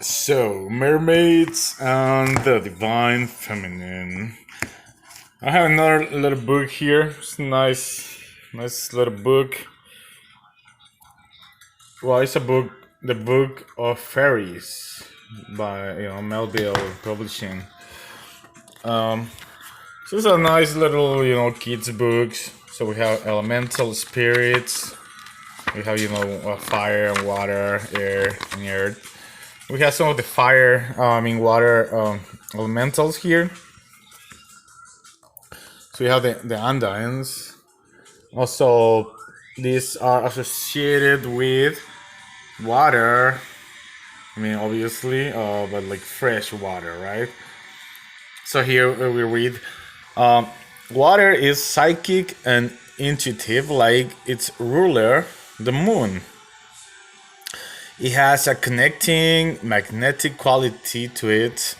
So, mermaids and the divine feminine. I have another little book here. It's a nice little book. Well, it's a book, the Book of Fairies by Melville Publishing. Um, so it's a nice little kids books. So we have elemental spirits. We have fire and water, air and earth. We have some of the water elementals here. So we have the Andines. Also, these are associated with water. I mean, obviously, but like fresh water, right? So here we read, um, water is psychic and intuitive, like its ruler, the moon. It has a connecting magnetic quality to it.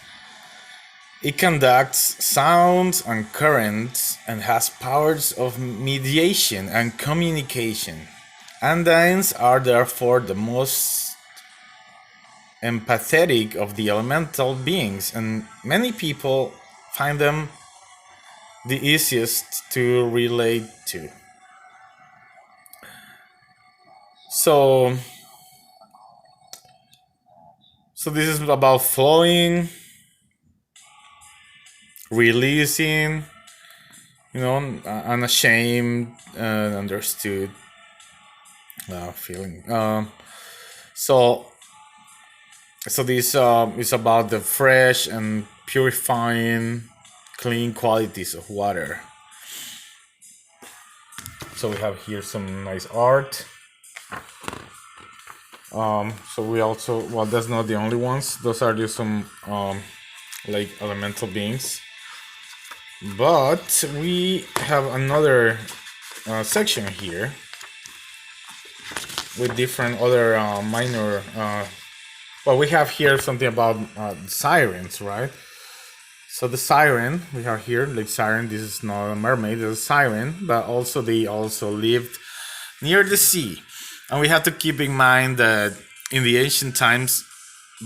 It conducts sounds and currents and has powers of mediation and communication. Andines are therefore the most empathetic of the elemental beings, and many people find them the easiest to relate to. So, so this is about flowing, releasing, unashamed, understood feeling. So, so this is about the fresh and purifying, clean qualities of water. So we have here some nice art. So we also, well, that's not the only ones. Those are just some like elemental beings. But we have another section here with different other minor. Well, we have here something about sirens, right? So the siren we have here, like siren. This is not a mermaid; it's a siren. But also they also lived near the sea, and we have to keep in mind that in the ancient times,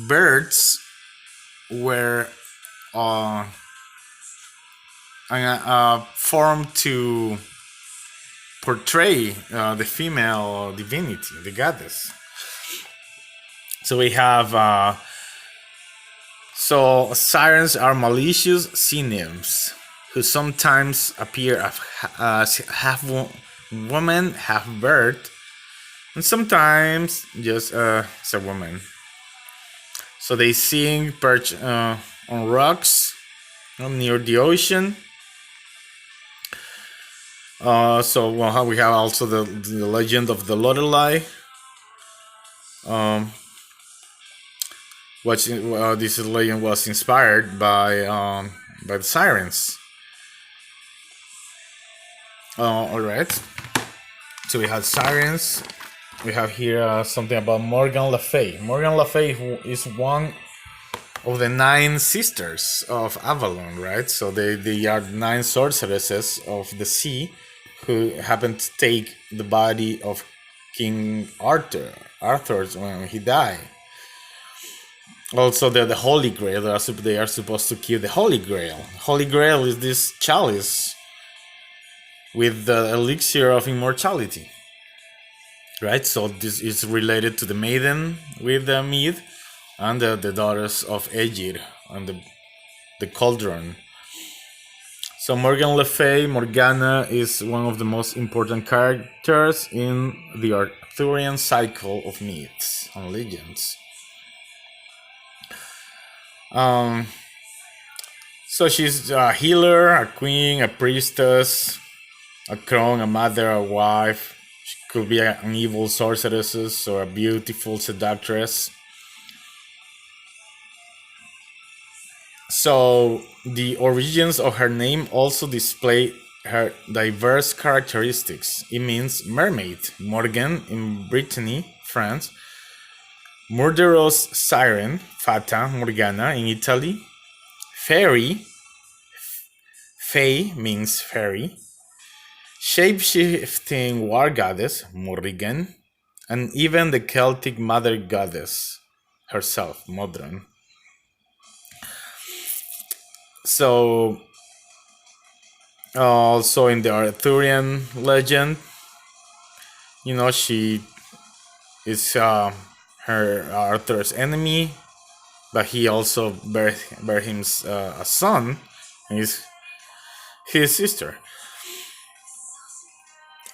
birds were formed to portray the female divinity, the goddess. So we have so sirens are malicious sea nymphs who sometimes appear as half woman, half bird, and sometimes just as a woman. So they sing perch on rocks near the ocean. So we have also the legend of the Lorelei. This legend was inspired by the sirens. All right. So we have sirens. We have here something about Morgan Le Fay. Morgan Le Fay is one of the 9 sisters of Avalon, right? So they are 9 sorceresses of the sea who happened to take the body of King Arthur when he died. Also, the Holy Grail. They are supposed to keep the Holy Grail. Holy Grail is this chalice with the elixir of immortality, right? So this is related to the maiden with the mead and the daughters of Aegir and the cauldron. So Morgan Le Fay, Morgana, is one of the most important characters in the Arthurian cycle of myths and legends. So she's a healer, a queen, a priestess, a crone, a mother, a wife. She could be an evil sorceress or a beautiful seductress. So the origins of her name also display her diverse characteristics. It means mermaid, Morgan in Brittany, France, murderous siren, Fata Morgana in Italy, fairy, Fae means fairy, shape-shifting war goddess, Morrigan, and even the Celtic mother goddess, herself, Modron. So, also in the Arthurian legend, she is her Arthur's enemy, but he also bear him a son, and his sister.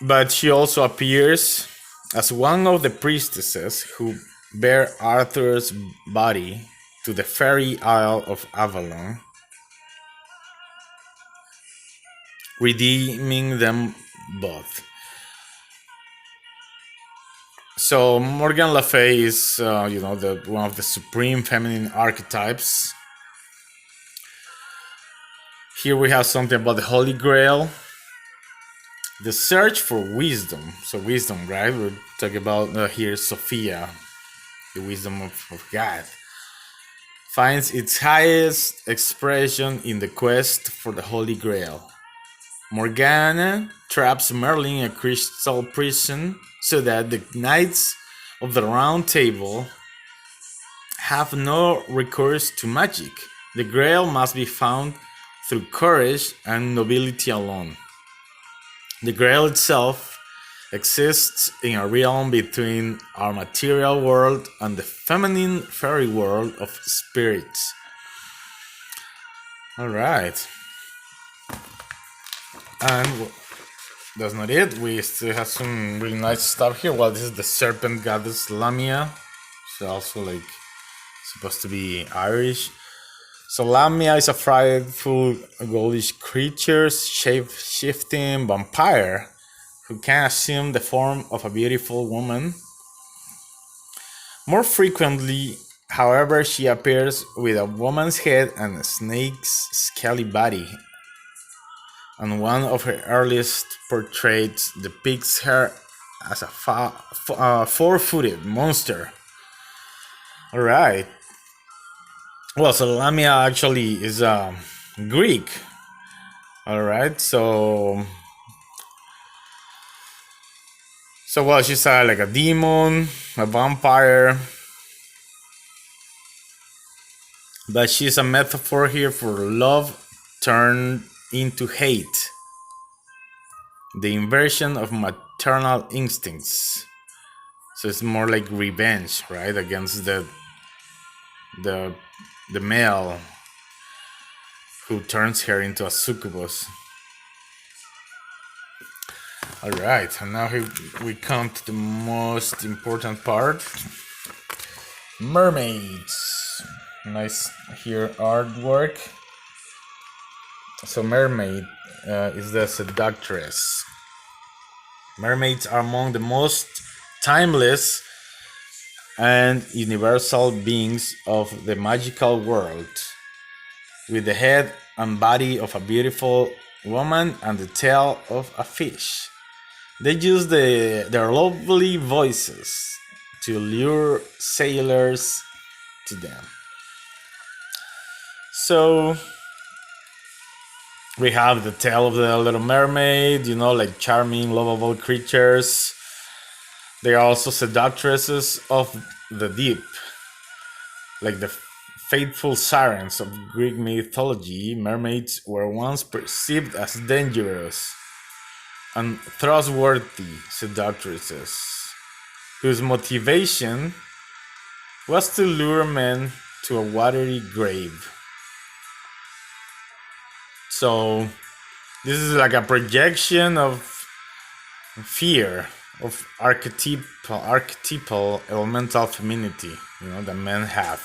But she also appears as one of the priestesses who bear Arthur's body to the fairy Isle of Avalon, redeeming them both. So Morgan Le Fay is, one of the supreme feminine archetypes. Here we have something about the Holy Grail, the search for wisdom. So wisdom, right? We're talking about here Sophia, the wisdom of God, finds its highest expression in the quest for the Holy Grail. Morgana traps Merlin in a crystal prison so that the knights of the Round Table have no recourse to magic. The Grail must be found through courage and nobility alone. The Grail itself exists in a realm between our material world and the feminine fairy world of spirits. Alright. And that's not it. We still have some really nice stuff here. Well, this is the serpent goddess Lamia. She's also supposed to be Irish. So Lamia is a frightful ghoulish creature, shape-shifting vampire who can assume the form of a beautiful woman. More frequently, however, she appears with a woman's head and a snake's scaly body. And one of her earliest portraits depicts her as a four-footed monster. Alright. Well, so Lamia actually is Greek. Alright, so well, she's like a demon, a vampire. But she's a metaphor here for love turned into hate. The inversion of maternal instincts. So it's more like revenge, right? Against the male who turns her into a succubus. Alright, and now we come to the most important part. Mermaids. Nice here artwork. So mermaid is the seductress. Mermaids are among the most timeless and universal beings of the magical world, with the head and body of a beautiful woman and the tail of a fish. They use their lovely voices to lure sailors to them. So we have the tale of the Little Mermaid, like charming, lovable creatures. They are also seductresses of the deep, like the faithful sirens of Greek mythology. Mermaids were once perceived as dangerous and trustworthy seductresses, whose motivation was to lure men to a watery grave. So this is like a projection of fear, of archetypal elemental femininity, that men have.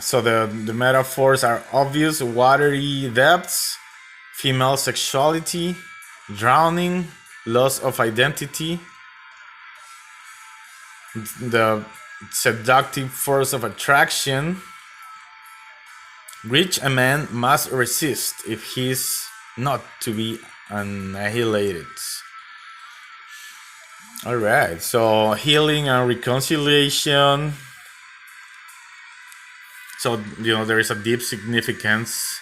So the metaphors are obvious: watery depths, female sexuality, drowning, loss of identity, the seductive force of attraction, which a man must resist if he is not to be annihilated. Alright, so healing and reconciliation. So, there is a deep significance.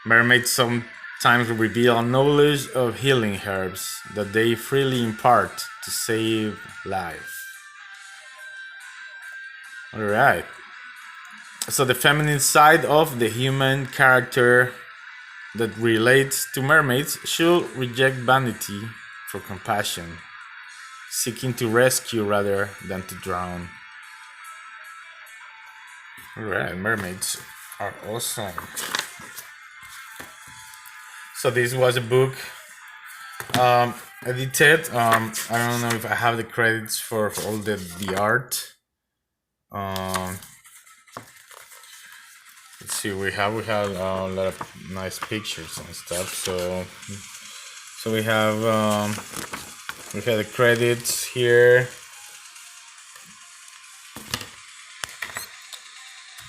Mermaids sometimes reveal knowledge of healing herbs that they freely impart to save life. All right. So the feminine side of the human character that relates to mermaids should reject vanity for compassion, seeking to rescue rather than to drown. All right, mermaids are awesome. So this was a book edited. I don't know if I have the credits for all the art. Um, let's see. We have a lot of nice pictures and stuff. So we have the credits here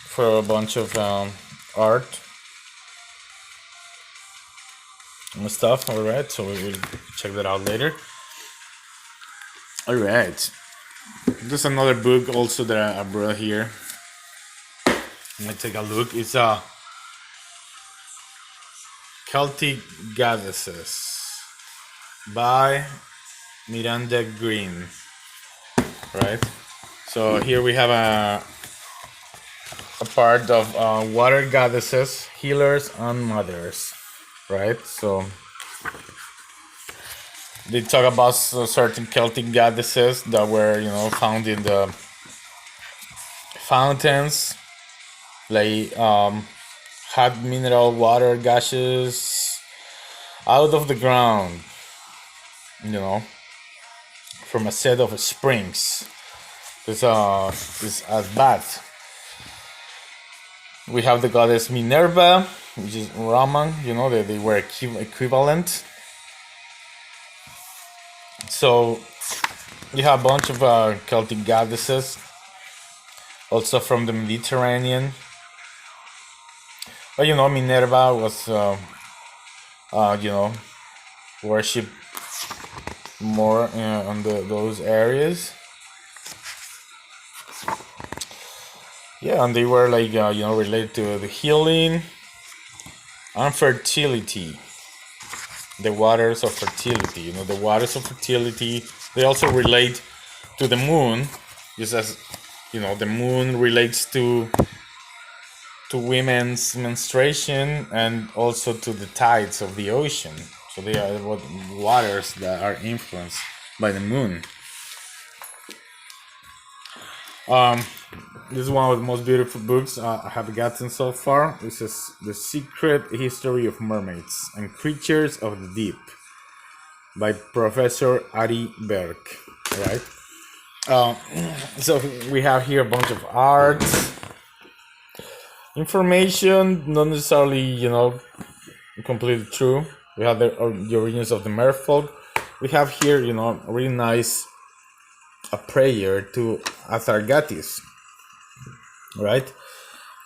for a bunch of art and stuff. All right, so we will check that out later. All right, there's another book also that I brought here. Let me take a look. It's Celtic Goddesses by Miranda Green. Right. So here we have a part of water goddesses, healers, and mothers. Right. So they talk about certain Celtic goddesses that were, found in the fountains, like hot mineral water gushes out of the ground, from a set of springs. This a bath. We have the goddess Minerva, which is Roman. They were equivalent. So you have a bunch of Celtic goddesses, also from the Mediterranean. But Minerva was, worshipped more on those areas. Yeah, and they were like related to the healing and fertility. The waters of fertility. The waters of fertility. They also relate to the moon, just as the moon relates to women's menstruation and also to the tides of the ocean. So they are what waters that are influenced by the moon. This is one of the most beautiful books I have gotten so far. This is The Secret History of Mermaids and Creatures of the Deep by Professor Ari Berg. Right? So we have here a bunch of art, information, not necessarily, completely true. We have the origins of the merfolk. We have here, a really nice prayer to Athargatis. Right?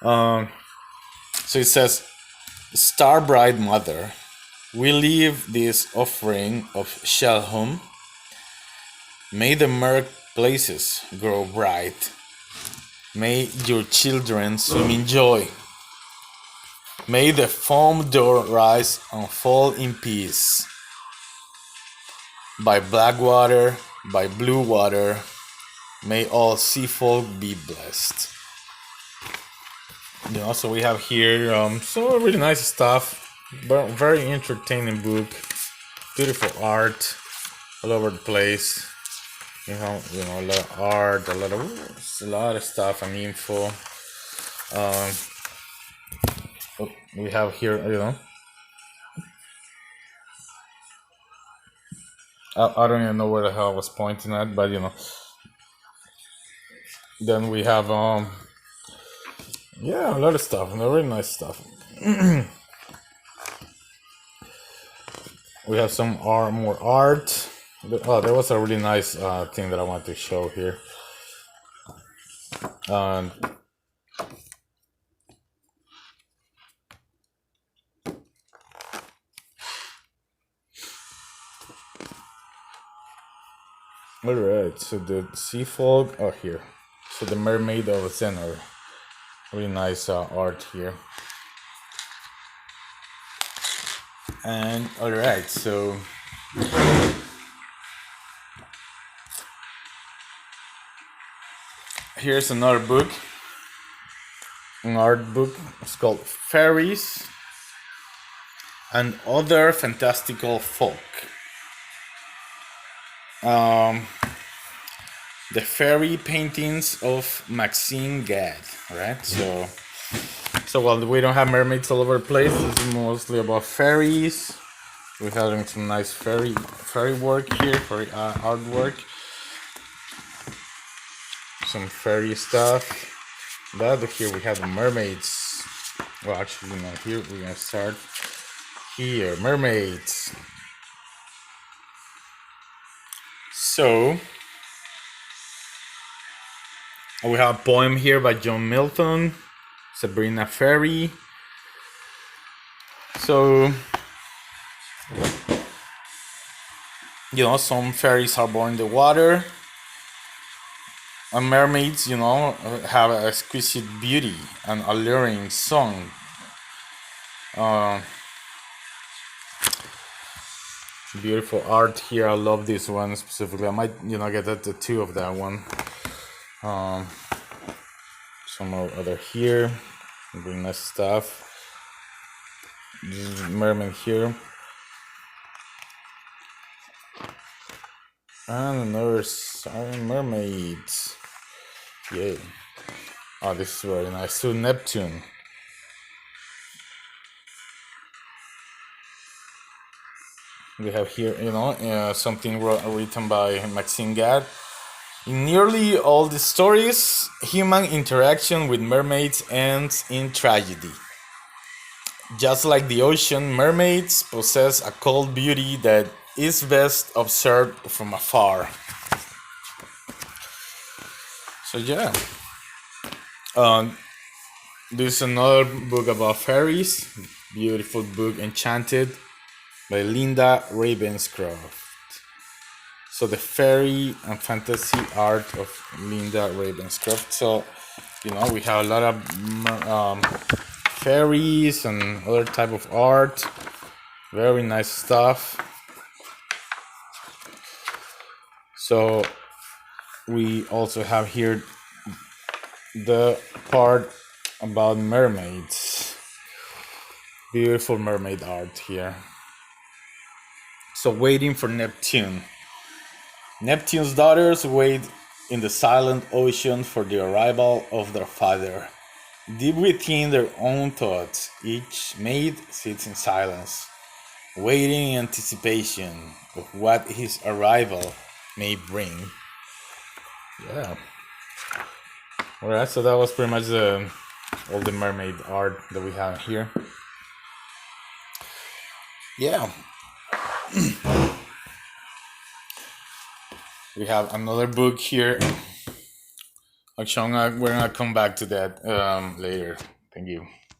So it says, Star Bright Mother, we leave this offering of Shalhom. May the murk places grow bright. May your children swim in joy. May the foam door rise and fall in peace. By black water, by blue water, may all sea folk be blessed. So we have here some really nice stuff, but very entertaining book, beautiful art all over the place. A lot of art, a lot of stuff and info. We have here, I don't even know where the hell I was pointing at, but then we have a lot of stuff, and really nice stuff. We have some more art. Oh, there was a really nice thing that I want to show here. Alright, so the sea folk are here. So the mermaid of Zenor. Really nice art here. And alright, so Here's another book, an art book. It's called Fairies and Other Fantastical Folk. The fairy paintings of Maxine Gad, right? So while we don't have mermaids all over the place, it's mostly about fairies. We're having some nice fairy work here, fairy artwork, some fairy stuff. But here we have the mermaids. Well, actually, no. Here we're gonna start here, mermaids. So we have a poem here by John Milton, Sabrina Fairy. So, some fairies are born in the water, and mermaids, have an exquisite beauty and alluring song. Beautiful art here. I love this one specifically. I might, get a tattoo of that one. Some other here, very nice stuff. Mermaid here, and another mermaids. Yay! Oh, this is very nice. So Neptune. We have here, something written by Maxine Gad. In nearly all the stories, human interaction with mermaids ends in tragedy. Just like the ocean, mermaids possess a cold beauty that is best observed from afar. So yeah, this is another book about fairies. Beautiful book, Enchanted, by Linda Ravenscroft. So the fairy and fantasy art of Linda Ravenscroft. So we have a lot of fairies and other type of art. Very nice stuff. So we also have here the part about mermaids. Beautiful mermaid art here. So waiting for Neptune. Neptune's daughters wait in the silent ocean for the arrival of their father. Deep within their own thoughts, each maid sits in silence, waiting in anticipation of what his arrival may bring. Yeah. Alright, so that was pretty much all the mermaid art that we have here. Yeah. We have another book here. Actually, we're gonna come back to that later. Thank you.